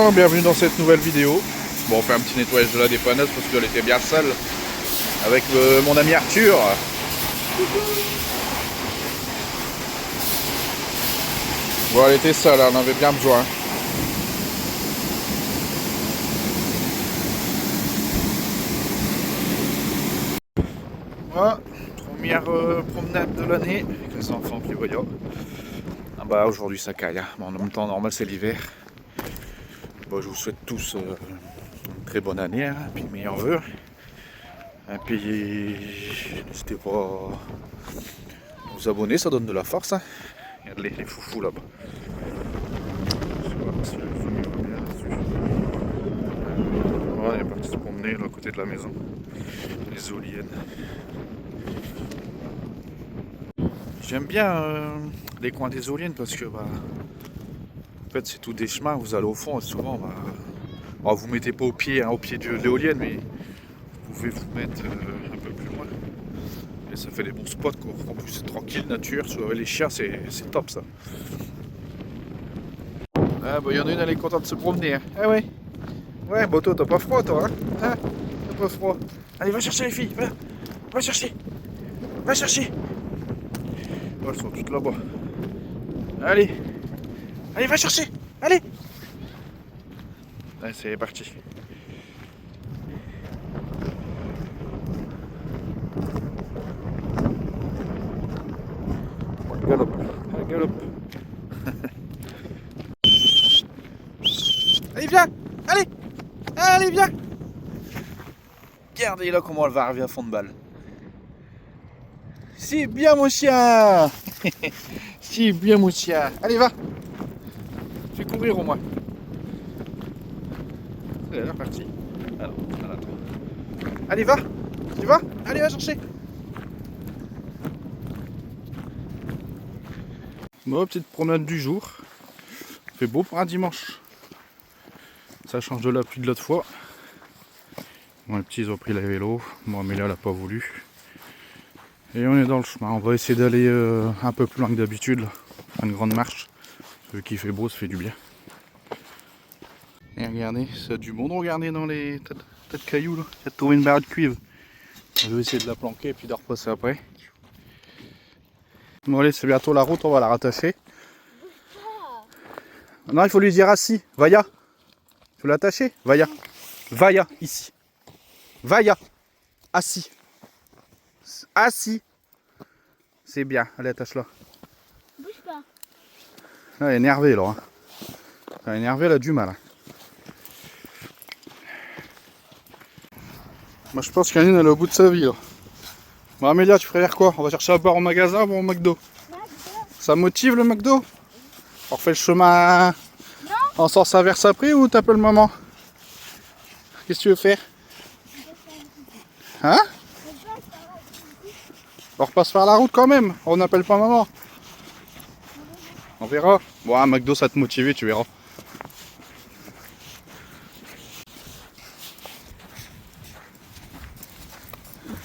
gens, bienvenue dans cette nouvelle vidéo. Bon, on fait un petit nettoyage de la dépanneuse parce qu'elle était bien sale avec mon ami Arthur. Bon, elle était sale, on avait bien besoin. Voilà, première promenade de l'année avec les enfants qui voyaient. Ah bah aujourd'hui ça caille, hein. Bon, en même temps normal c'est l'hiver. Bon, je vous souhaite tous une très bonne année, hein, puis meilleurs vœux. Et puis n'hésitez pas à vous abonner, ça donne de la force. Hein. Regarde les foufous là-bas. Voilà, il est parti se promener là, à côté de la maison. Les éoliennes. J'aime bien les coins des éoliennes parce que bah, en fait c'est tout des chemins, vous allez au fond et souvent bah, vous mettez pas au pied de l'éolienne, mais vous pouvez vous mettre un peu plus loin. Et ça fait des bons spots quoi. En plus c'est tranquille, nature, avec les chiens c'est top ça. Ah bah il y en a une, elle est contente de se promener. Hein. Ah ouais. Ouais, bah toi t'as pas froid toi, hein, t'as pas froid. Allez, va chercher les filles, va chercher. Va chercher. Oh, elles sont toutes là-bas. Allez, va chercher. Allez. Allez, c'est parti. Galope. Allez, viens. Allez, viens. Regardez là comment elle va arriver à fond de balle. C'est bien mon chien. C'est bien mon chien. Allez, va. Fais courir au moins. C'est là parti. Alors, attends. Allez, va. Tu vas. Allez, va chercher. Bon, petite promenade du jour. Il fait beau pour un dimanche. Ça change de la pluie de l'autre fois. Bon, les petits ils ont pris les vélos. Moi, Amélia elle n'a pas voulu. Et on est dans le chemin. On va essayer d'aller un peu plus loin que d'habitude. Faire une grande marche. Vu qu'il fait beau, ça fait du bien. Et regardez, ça a du monde. Regardez dans les tas de cailloux là. Il y a trouvé une barre de cuivre. Je vais essayer de la planquer et puis de repasser après. Bon allez, c'est bientôt la route, on va la rattacher. Non, il faut lui dire assis. Vaya. Tu veux l'attacher? Vaya. Vaya, ici. Vaya. Assis. Assis. C'est bien. Allez, attache-la. Bouge pas. Elle est énervée là. Hein. Elle est énervée, elle a du mal. Hein. Moi je pense qu'Aline elle est au bout de sa vie là. Bon Amélia, tu préfères quoi? On va chercher à boire au magasin ou au McDo? Ça motive le McDo? On refait le chemin en sens inverse après ou t'appelles maman? Qu'est-ce que tu veux faire? Hein? On repasse par la route quand même, on n'appelle pas maman. On verra. Bon, un McDo ça te motive, tu verras.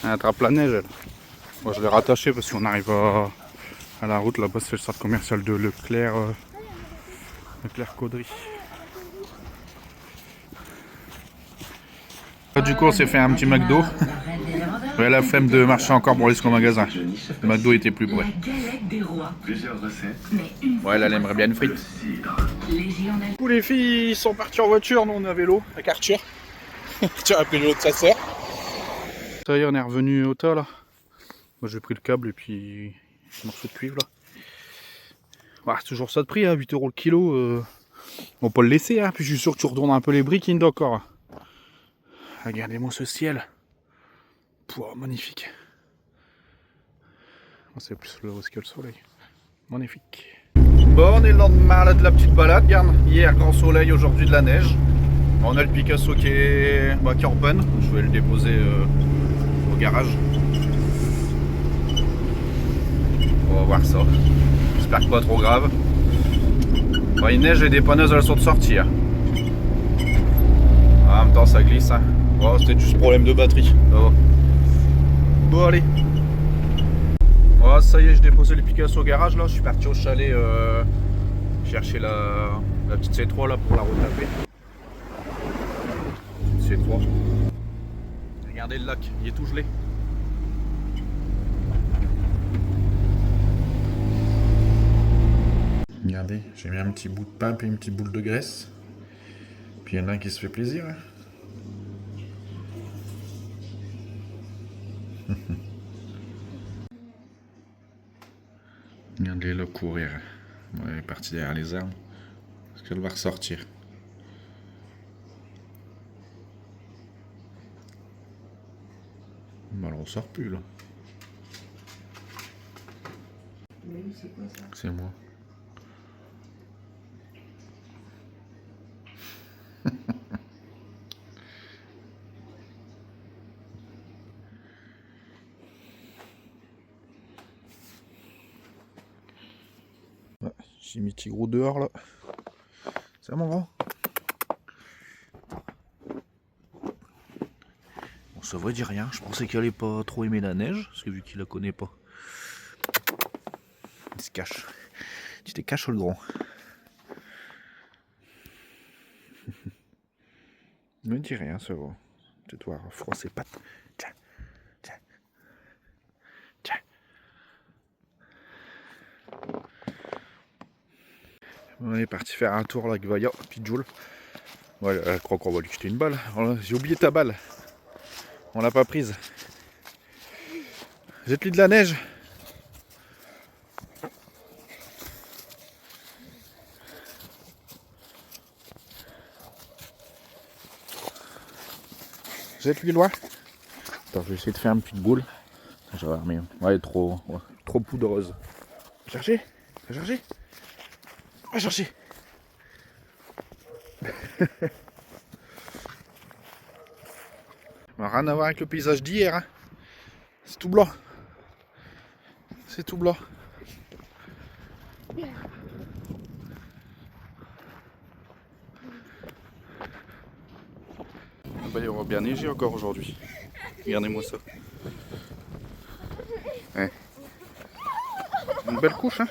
Elle attrape la neige elle. Bon, je l'ai rattaché parce qu'on arrive à la route là-bas, c'est le centre commercial de Leclerc. Leclerc Caudry. Du coup on s'est fait un petit McDo. J'avais la flemme de marcher encore pour aller jusqu'au magasin. Le McDo était plus près. Ouais, là elle aimerait bien une frite. Du coup les filles sont parties en voiture, nous on est à vélo avec Arthur. Arthur a pris le vélo de sa soeur. Ça y est, on est revenu au tas là. Moi j'ai pris le câble et puis un morceau de cuivre là. Ouais, c'est toujours ça de prix, hein, 8 € le kilo. On peut le laisser, hein. Puis je suis sûr que tu retournes un peu les briques encore. Regardez-moi ce ciel. Pouah, magnifique. C'est plus là où est-ce qu'il y a le soleil. Magnifique. Bon, on est le lendemain là, de la petite balade. Regarde, hier grand soleil, aujourd'hui de la neige. On a le Picasso qui est open. Je vais le déposer au garage. On va voir ça. J'espère que pas trop grave. Bon, il neige et des dépanneuses elles sont de sortir. En même temps ça glisse. Hein. Oh, c'était juste problème de batterie. Oh. Bon allez. Oh, ça y est, j'ai déposé le Picasso au garage là. Je suis parti au chalet chercher la petite C3 là pour la retaper. Regardez le lac, il est tout gelé. Regardez, j'ai mis un petit bout de pain et une petite boule de graisse. Puis il y en a un qui se fait plaisir. Hein. Regardez-le courir. Bon, elle est partie derrière les arbres. Est-ce qu'elle va ressortir? Bah, elle ressort plus là. C'est moi. Ouais, j'ai mis Tigrou dehors là. C'est mon grand. Bon, ça va dire rien. Je pensais qu'il allait pas trop aimer la neige, parce que vu qu'il la connaît pas. Il se cache. Tu te caches le grand. Ne dis rien, ça va. Tu dois froisser ses pattes. Tiens. Tiens. Tiens. On est parti faire un tour là avec Vaya, puis Jules. Ouais, elle croit qu'on va lui jeter une balle. J'ai oublié ta balle. On l'a pas prise. Jette-lui de la neige. Jette-lui loin. Attends, je vais essayer de faire une petite boule. Je vais voir, mais ouais, trop poudreuse. Va chercher. Va chercher. Va chercher. Rien à voir avec le paysage d'hier. Hein. C'est tout blanc. C'est tout blanc. Bah, il aura bien neigé encore aujourd'hui. Regardez-moi ça. Ouais. Une belle couche, hein.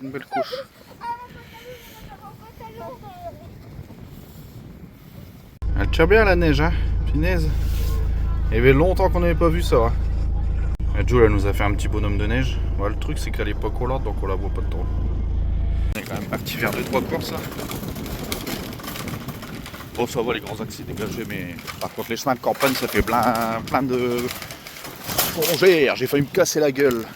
Une belle couche. Elle tire bien la neige, hein. Punaise. Il y avait longtemps qu'on n'avait pas vu ça. Hein. Et Jules, elle nous a fait un petit bonhomme de neige. Ouais, le truc, c'est qu'elle est pas collante, donc on la voit pas de trop. On est quand même parti faire 2-3 courses là. Bon, ça va, les grands axes c'est dégagé, mais par contre, les chemins de campagne, ça fait plein de fourragères. J'ai failli me casser la gueule.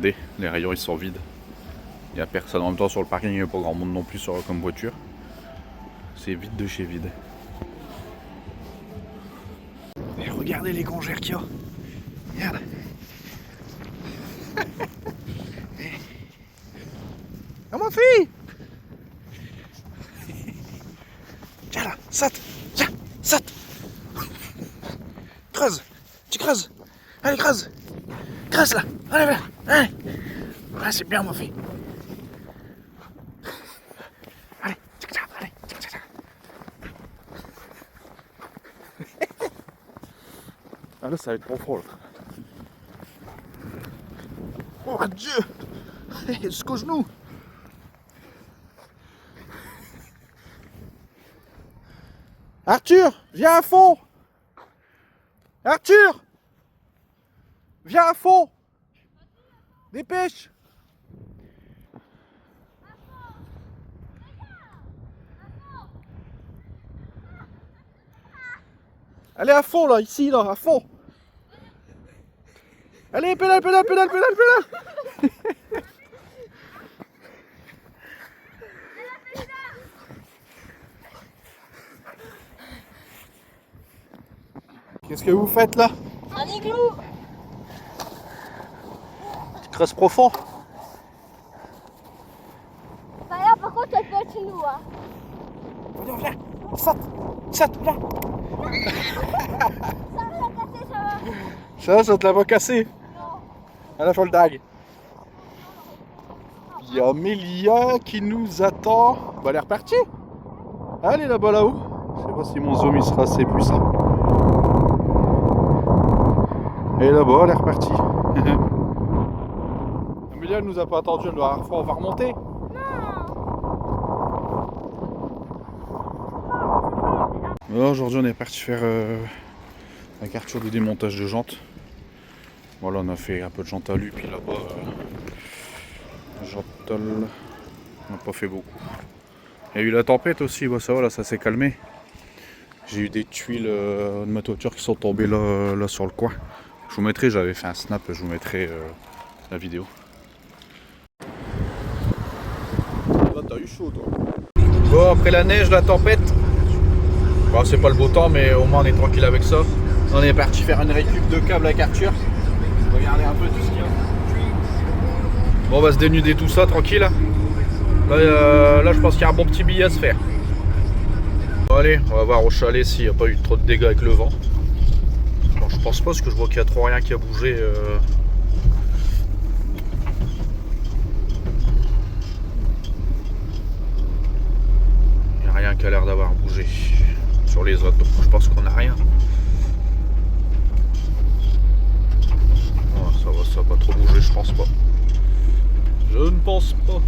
Les rayons ils sont vides. Il n'y a personne en même temps sur le parking, il n'y a pas grand monde non plus comme voiture. C'est vide de chez vide. Et regardez les congères qu'il y a. Regarde. Ah ma fille. Tiens là, saute. Tiens, saute. Creuse. Tu creuses. Allez, creuse. Creuse là. Allez, viens. Allez. Voilà, c'est bien ma fille. Allez, allez. Ah là, ça va être profond là. Oh Dieu. Jusqu'au genou. Arthur, viens à fond. Arthur, viens à fond. Dépêche. Allez à fond là, ici là, à fond. Allez, pédale. Qu'est-ce que vous faites là? Un igloo. Tu creuses profond. Bah là par contre elle peut être chez nous hein. Viens, saute, viens. Ça va la casser, ça va. Ça te l'a pas cassé. Non. À la folle-dague. Il y a Mélia qui nous attend. Bah elle est repartie. Allez là-bas là-haut. Je sais pas si mon zoom il sera assez puissant. Et là-bas elle est repartie. Amélia elle nous a pas attendu, elle doit on va remonter. Non. Alors aujourd'hui on est parti faire la carture de démontage de jantes. Voilà, on a fait un peu de jantes à lui, puis là-bas jantal, on n'a pas fait beaucoup. Il y a eu la tempête aussi, bah ça va, là ça s'est calmé. J'ai eu des tuiles de ma toiture qui sont tombées là sur le coin. Je vous mettrai, j'avais fait un snap, je vous mettrai la vidéo. Là t'as eu chaud toi. Bon, après la neige, la tempête, bon, c'est pas le beau temps mais au moins on est tranquille avec ça. On est parti faire une récup de câbles avec Arthur. Regardez un peu tout ce qu'il y a. Bon, on va se dénuder tout ça tranquille. Là je pense qu'il y a un bon petit billet à se faire. Bon, allez, on va voir au chalet s'il n'y a pas eu trop de dégâts avec le vent. Bon, je pense pas parce que je vois qu'il y a trop rien qui a bougé. Il n'y a rien qui a l'air d'avoir bougé sur les autres, donc je pense qu'on n'a rien. Oh, ça va pas trop bouger, je pense pas. Je ne pense pas.